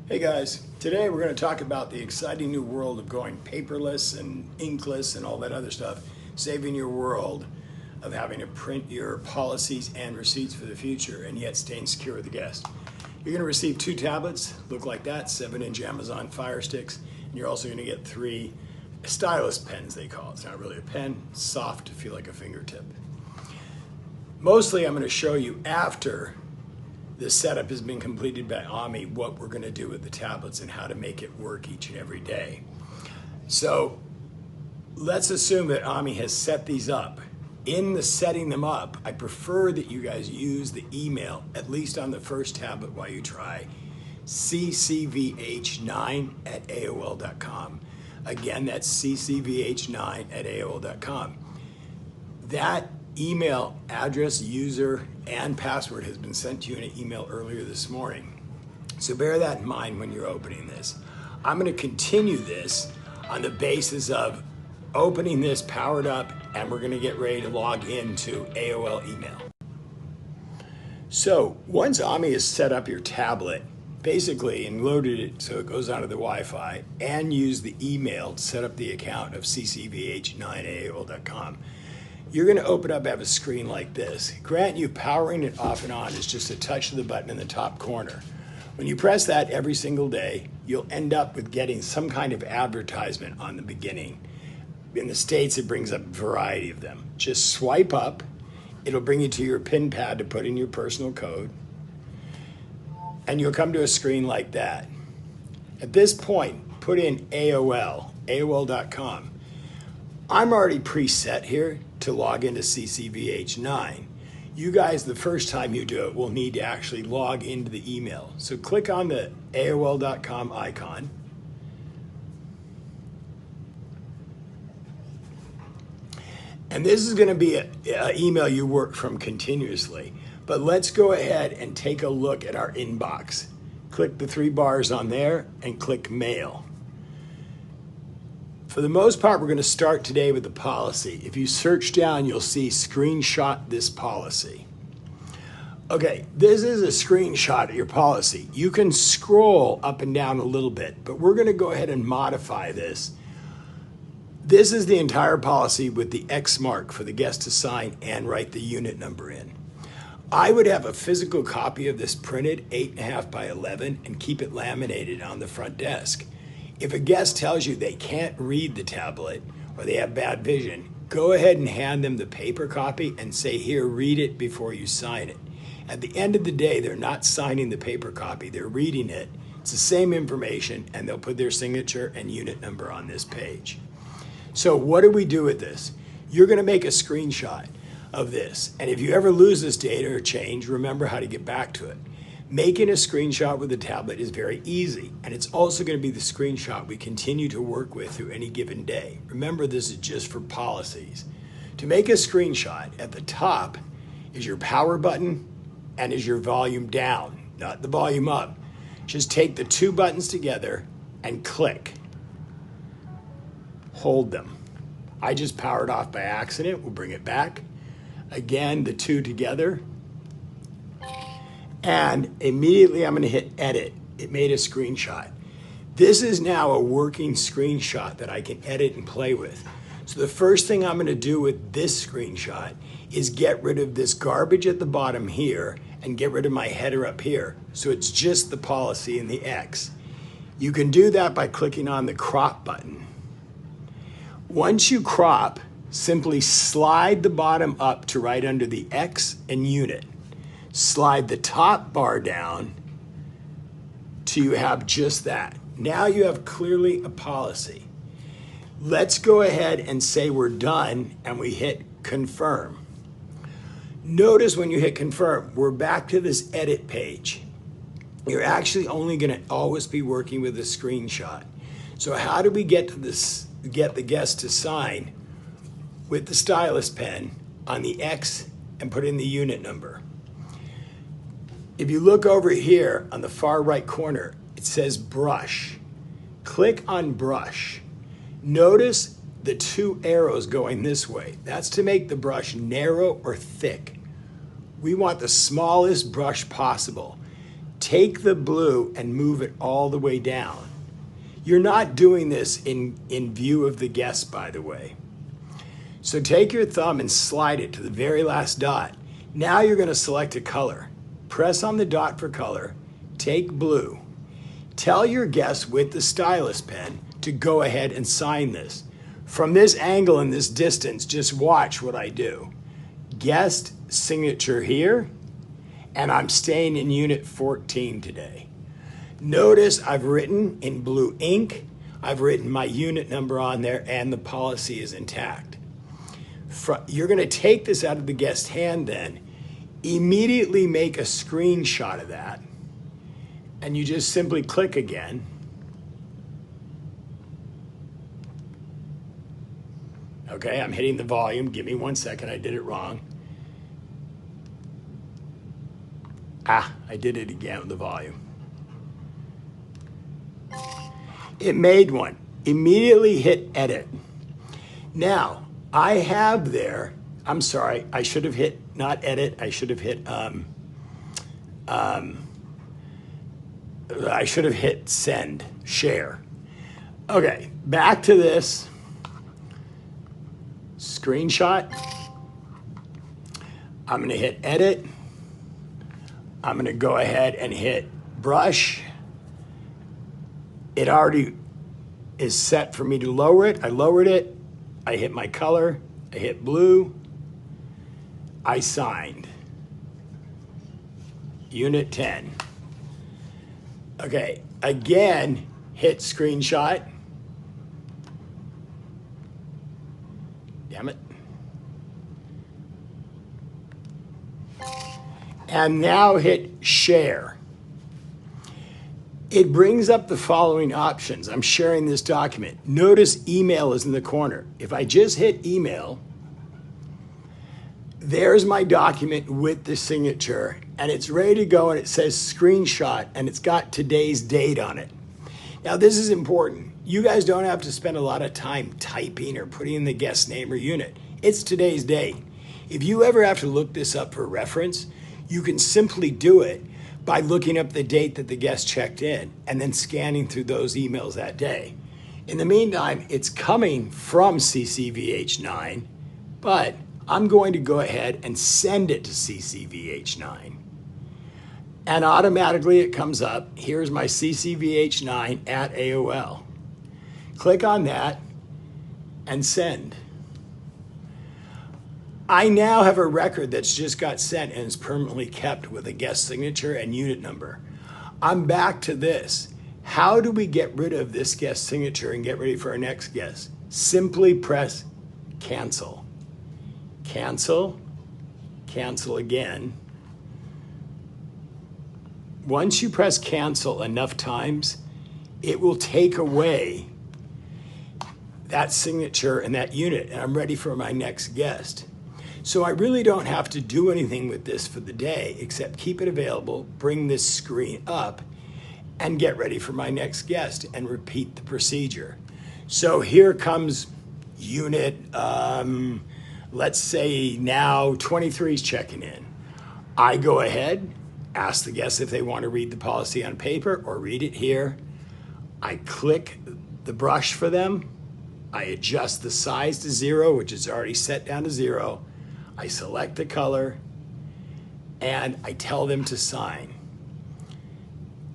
Hey guys, today we're going to talk about the exciting new world of going paperless and inkless and all that other stuff, saving your world of having to print your policies and receipts for the future and yet staying secure with the guest. You're going to receive 2 tablets, look like that, 7-inch Amazon Fire Sticks, and you're also going to get 3 stylus pens, they call it. It's not really a pen, it's soft to feel like a fingertip. Mostly I'm going to show you after this setup has been completed by Ami, what we're going to do with the tablets and how to make it work each and every day. So let's assume that Ami has set these up. In the setting them up, I prefer that you guys use the email, at least on the first tablet while you try, ccvh9@aol.com. Again, that's ccvh9@aol.com. That email address, user, and password has been sent to you in an email earlier this morning. So bear that in mind when you're opening this. I'm going to continue this on the basis of opening this powered up, and we're going to get ready to log into AOL email. So once Ami has set up your tablet, basically, and loaded it so it goes onto the Wi-Fi, and used the email to set up the account of ccvh9@aol.com, you're going to open up, have a screen like this. Grant you powering it off and on is just a touch of the button in the top corner. When you press that every single day, you'll end up with getting some kind of advertisement on the beginning. In the States, it brings up a variety of them. Just swipe up. It'll bring you to your PIN pad to put in your personal code. And you'll come to a screen like that. At this point, put in AOL.com. I'm already preset here to log into CCVH9. You guys, the first time you do it, will need to actually log into the email. So click on the AOL.com icon. And this is going to be an email you work from continuously. But let's go ahead and take a look at our inbox. Click the 3 bars on there and click Mail. For the most part, we're going to start today with the policy. If you search down, you'll see screenshot this policy. Okay, this is a screenshot of your policy. You can scroll up and down a little bit, but we're going to go ahead and modify this. This is the entire policy with the X mark for the guest to sign and write the unit number in. I would have a physical copy of this printed 8.5 by 11 and keep it laminated on the front desk. If a guest tells you they can't read the tablet or they have bad vision, go ahead and hand them the paper copy and say, here, read it before you sign it. At the end of the day, they're not signing the paper copy, they're reading it. It's the same information, and they'll put their signature and unit number on this page. So what do we do with this? You're going to make a screenshot of this. And if you ever lose this data or change, remember how to get back to it. Making a screenshot with a tablet is very easy, and it's also going to be the screenshot we continue to work with through any given day. Remember, this is just for policies. To make a screenshot, at the top is your power button and is your volume down, not the volume up. Just take the 2 buttons together and click. Hold them. I just powered off by accident. We'll bring it back. Again, the 2 together. And immediately I'm going to hit edit. It made a screenshot. This is now a working screenshot that I can edit and play with. So the first thing I'm going to do with this screenshot is get rid of this garbage at the bottom here and get rid of my header up here. So it's just the policy and the X. You can do that by clicking on the crop button. Once you crop, simply slide the bottom up to right under the X and unit. Slide the top bar down till you have just that. Now you have clearly a policy. Let's go ahead and say we're done, and we hit confirm. Notice when you hit confirm, we're back to this edit page. You're actually only going to always be working with a screenshot. So how do we get to this? Get the guest to sign with the stylus pen on the X and put in the unit number? If you look over here on the far right corner, it says brush. Click on brush. Notice the 2 arrows going this way. That's to make the brush narrow or thick. We want the smallest brush possible. take the blue and move it all the way down. You're not doing this in view of the guest, by the way. So take your thumb and slide it to the very last dot. Now you're going to select a color. Press on the dot for color, take blue. Tell your guest with the stylus pen to go ahead and sign this. From this angle and this distance, just watch what I do. Guest signature here, and I'm staying in unit 14 today. Notice I've written in blue ink, I've written my unit number on there, and the policy is intact. You're going to take this out of the guest hand then, immediately make a screenshot of that, and you just simply click again. Okay, I'm hitting the volume. Give me 1 second, I did it wrong. I did it again with the volume. It made one. Immediately hit edit. Now, I have there, I'm sorry, I should have hit, not edit, I should have hit, send, share. Okay, back to this. Screenshot. I'm gonna hit edit. I'm gonna go ahead and hit brush. It already is set for me to lower it. I lowered it. I hit my color. I hit blue. I signed. Unit 10. Okay, again, hit screenshot. Damn it. And now hit share. It brings up the following options. I'm sharing this document. Notice email is in the corner. If I just hit email, there's my document with the signature, and it's ready to go, and it says screenshot, and it's got today's date on it. Now, this is important. You guys don't have to spend a lot of time typing or putting in the guest name or unit. It's today's date. If you ever have to look this up for reference, you can simply do it by looking up the date that the guest checked in and then scanning through those emails that day. In the meantime, it's coming from CCVH9, but I'm going to go ahead and send it to CCVH9. And automatically it comes up, here's my CCVH9 at AOL. Click on that and send. I now have a record that's just got sent and is permanently kept with a guest signature and unit number. I'm back to this. How do we get rid of this guest signature and get ready for our next guest? Simply press cancel. Cancel, cancel again. Once you press cancel enough times, it will take away that signature and that unit, and I'm ready for my next guest. So I really don't have to do anything with this for the day except keep it available, bring this screen up, and get ready for my next guest and repeat the procedure. So here comes unit, let's say now 23 is checking in. I go ahead, ask the guest if they want to read the policy on paper or read it here. I click the brush for them. I adjust the size to 0, which is already set down to 0. I select the color, and I tell them to sign.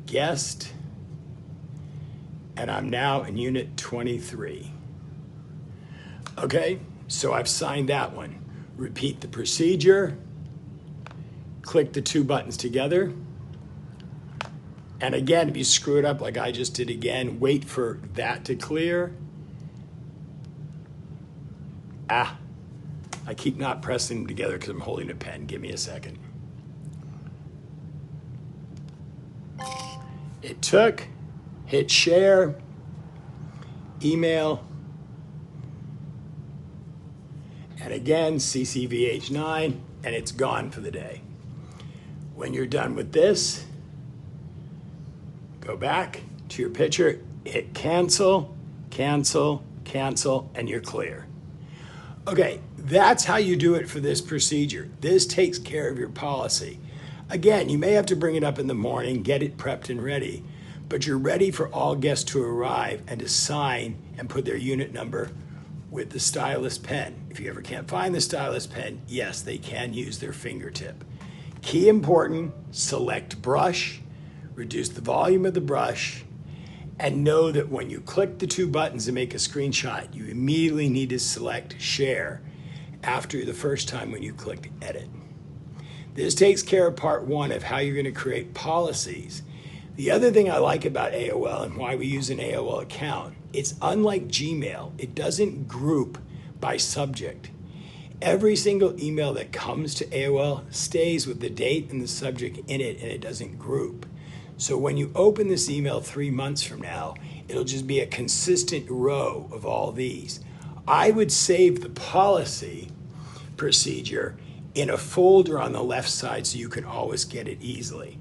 Guest, and I'm now in unit 23. Okay, so I've signed that one. Repeat the procedure, click the 2 buttons together, and again, if you screw it up like I just did again, wait for that to clear. I keep not pressing them together because I'm holding a pen. Give me a second. It took, hit share, email, and again, CCVH9, and it's gone for the day. When you're done with this, go back to your picture, hit cancel, cancel, cancel, and you're clear. Okay, that's how you do it for this procedure. This takes care of your policy. Again, you may have to bring it up in the morning, get it prepped and ready, but you're ready for all guests to arrive and to sign and put their unit number with the stylus pen. If you ever can't find the stylus pen, yes, they can use their fingertip. Key important, select brush, reduce the volume of the brush, and know that when you click the two buttons and make a screenshot, you immediately need to select share after the first time when you clicked edit. This takes care of part one of how you're going to create policies. The other thing I like about AOL and why we use an AOL account, it's unlike Gmail. It doesn't group by subject. Every single email that comes to AOL stays with the date and the subject in it, and it doesn't group. So when you open this email 3 months from now, it'll just be a consistent row of all these. I would save the policy procedure in a folder on the left side so you can always get it easily.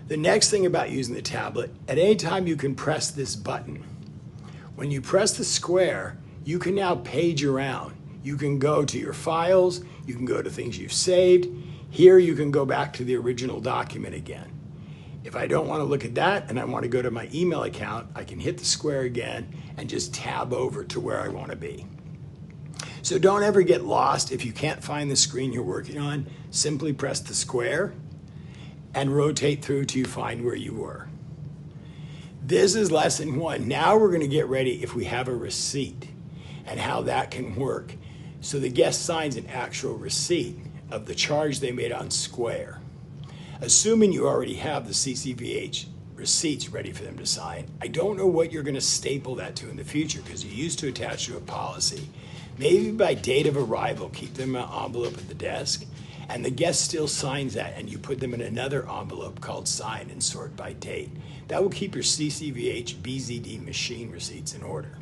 The next thing about using the tablet, at any time you can press this button. When you press the square, you can now page around. You can go to your files, you can go to things you've saved. Here you can go back to the original document again. If I don't want to look at that and I want to go to my email account, I can hit the square again and just tab over to where I want to be. So don't ever get lost. If you can't find the screen you're working on, simply press the square and rotate through till you find where you were. This is lesson one. Now we're going to get ready if we have a receipt and how that can work. So the guest signs an actual receipt of the charge they made on Square. Assuming you already have the CCVH receipts ready for them to sign, I don't know what you're going to staple that to in the future because you used to attach to a policy. Maybe by date of arrival, keep them in an envelope at the desk, and the guest still signs that, and you put them in another envelope called sign and sort by date. That will keep your CCVH BZD machine receipts in order.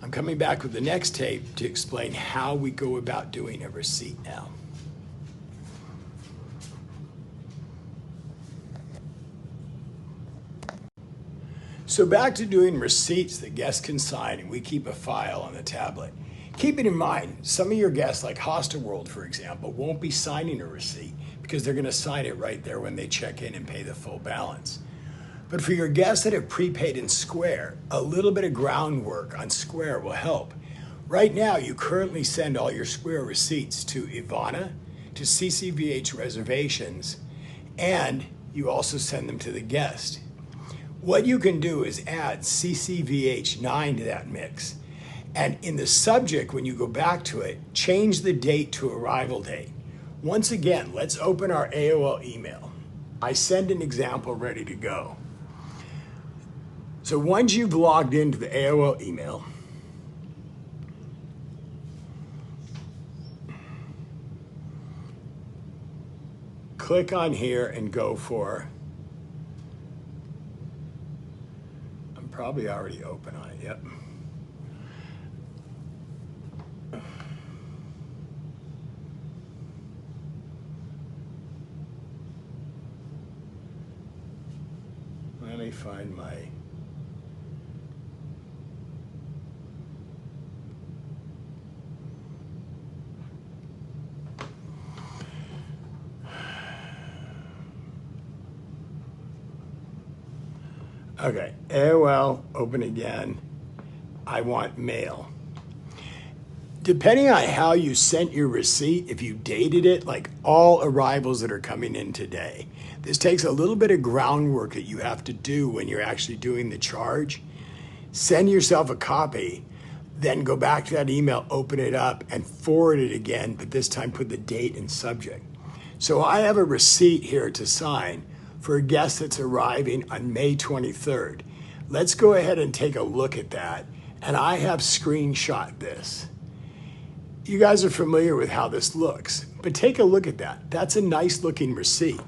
I'm coming back with the next tape to explain how we go about doing a receipt now. So back to doing receipts that guests can sign, and we keep a file on the tablet. Keep it in mind, some of your guests, like Hostelworld, for example, won't be signing a receipt because they're going to sign it right there when they check in and pay the full balance. But for your guests that have prepaid in Square, a little bit of groundwork on Square will help. Right now, you currently send all your Square receipts to Ivana, to CCVH Reservations, and you also send them to the guest. What you can do is add CCVH9 to that mix. And in the subject, when you go back to it, change the date to arrival date. Once again, let's open our AOL email. I send an example ready to go. So once you've logged into the AOL email, click on here and go for, I'm probably already open on it, yep. Let me find my, okay, AOL, open again. I want mail. Depending on how you sent your receipt, if you dated it, like all arrivals that are coming in today, this takes a little bit of groundwork that you have to do when you're actually doing the charge. Send yourself a copy, then go back to that email, open it up, and forward it again, but this time put the date and subject. So I have a receipt here to sign for a guest that's arriving on May 23rd. Let's go ahead and take a look at that, and I have screenshot this. You guys are familiar with how this looks, but take a look at that. That's a nice looking receipt.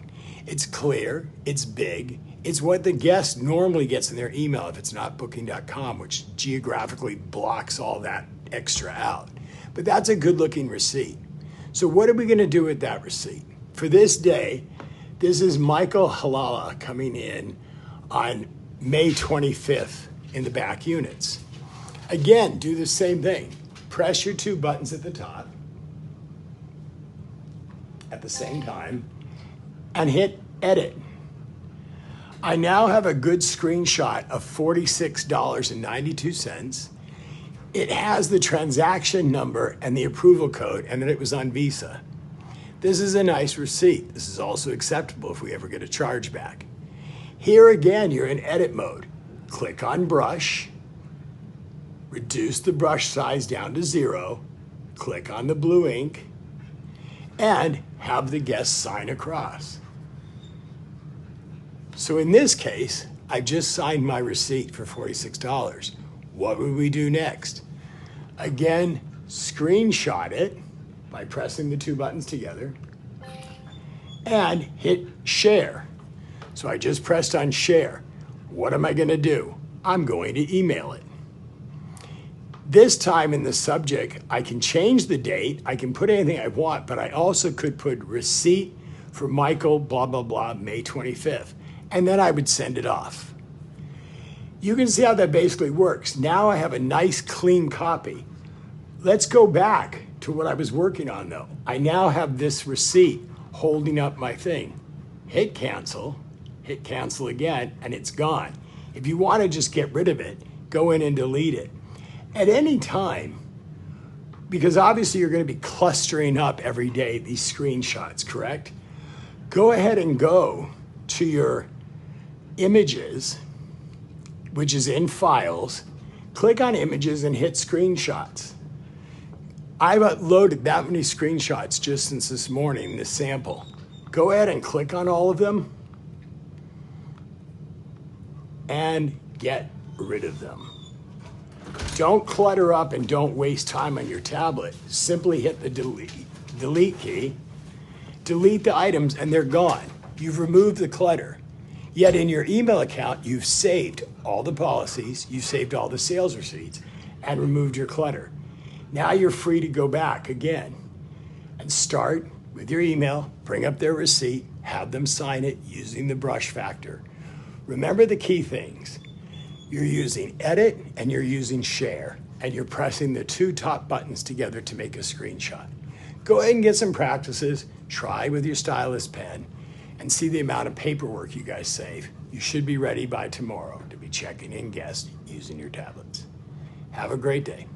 It's clear, it's big, it's what the guest normally gets in their email if it's not booking.com, which geographically blocks all that extra out. But that's a good looking receipt. So what are we gonna do with that receipt? For this day, this is Michael Halala coming in on May 25th in the back units. Again, do the same thing. Press your two buttons at the top at the same time. and hit edit. I now have a good screenshot of $46.92. It has the transaction number and the approval code, and that it was on Visa. This is a nice receipt. This is also acceptable if we ever get a chargeback. Here again, you're in edit mode. Click on brush, reduce the brush size down to 0, click on the blue ink, and have the guest sign across. So in this case, I just signed my receipt for $46. What would we do next? Again, screenshot it by pressing the 2 buttons together and hit share. So I just pressed on share. What am I going to do? I'm going to email it. This time in the subject, I can change the date. I can put anything I want, but I also could put receipt for Michael, blah, blah, blah, May 25th. And then I would send it off. You can see how that basically works. Now I have a nice clean copy. Let's go back to what I was working on though. I now have this receipt holding up my thing. Hit cancel again, and it's gone. If you want to just get rid of it, go in and delete it. At any time, because obviously you're going to be clustering up every day these screenshots, correct? Go ahead and go to your images, which is in files, click on images and hit screenshots. I've uploaded that many screenshots just since this morning, this sample. Go ahead and click on all of them and get rid of them. Don't clutter up and don't waste time on your tablet. Simply hit the delete key, delete the items, and they're gone. You've removed the clutter. Yet in your email account, you've saved all the policies, you've saved all the sales receipts, and removed your clutter. Now you're free to go back again and start with your email, bring up their receipt, have them sign it using the brush factor. Remember the key things. You're using edit and you're using share, and you're pressing the 2 top buttons together to make a screenshot. Go ahead and get some practices, try with your stylus pen, and see the amount of paperwork you guys save. You should be ready by tomorrow to be checking in guests using your tablets. Have a great day.